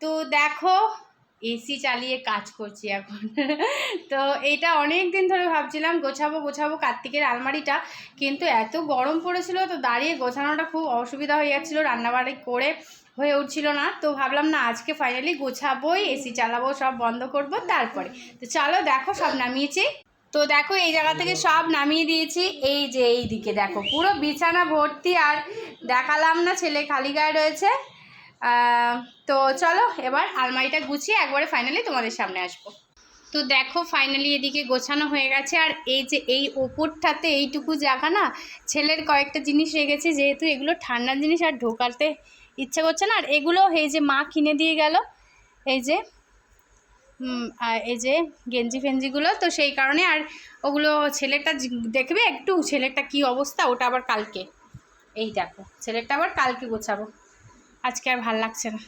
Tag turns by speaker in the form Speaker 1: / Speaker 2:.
Speaker 1: তো দেখো এসি চালিয়ে কাজ করছি এখন। তো এটা অনেক দিন ধরে ভাবছিলাম গোছাবো কার্তিকের আলমারিটা, কিন্তু এত গরম পড়েছিল তো দাঁড়িয়ে গোছানোটা খুব অসুবিধা হয়ে যাচ্ছিলো, রান্নাবাড়ি করে হয়ে উঠছিল না। তো ভাবলাম না, আজকে ফাইনালি গোছাবোই, এসি চালাবো, সব বন্ধ করব তারপরে। তো চলো দেখো সব নামিয়েছি। তো দেখো এই জায়গা থেকে সব নামিয়ে দিয়েছি। এই যে এই দিকে দেখো পুরো বিছানা ভর্তি, আর দেখালাম না ছেলে খালি গায়ে রয়েছে। তো চলো এবার আলমারিটা গুছিয়ে একবারে ফাইনালি তোমাদের সামনে আসবো। তো দেখো ফাইনালি এদিকে গোছানো হয়ে গেছে। আর এই যে এই ওপরটাতে এইটুকু জায়গা না, ছেলের কয়েকটা জিনিস রেখেছি, যেহেতু এগুলো ঠান্ডার জিনিস আর ঢোকাতে ইচ্ছে করছে না। আর এগুলো এই যে মা কিনে দিয়ে গেল, এই যে গেঞ্জি ফেঞ্জিগুলো, তো সেই কারণে। আর ওগুলো ছেলেটা দেখবে একটু, ছেলেটা কি অবস্থা, ওটা আবার কালকে, এই দেখো ছেলেটা আবার কালকে গোছাবো, আজকে আর ভাল লাগছে না।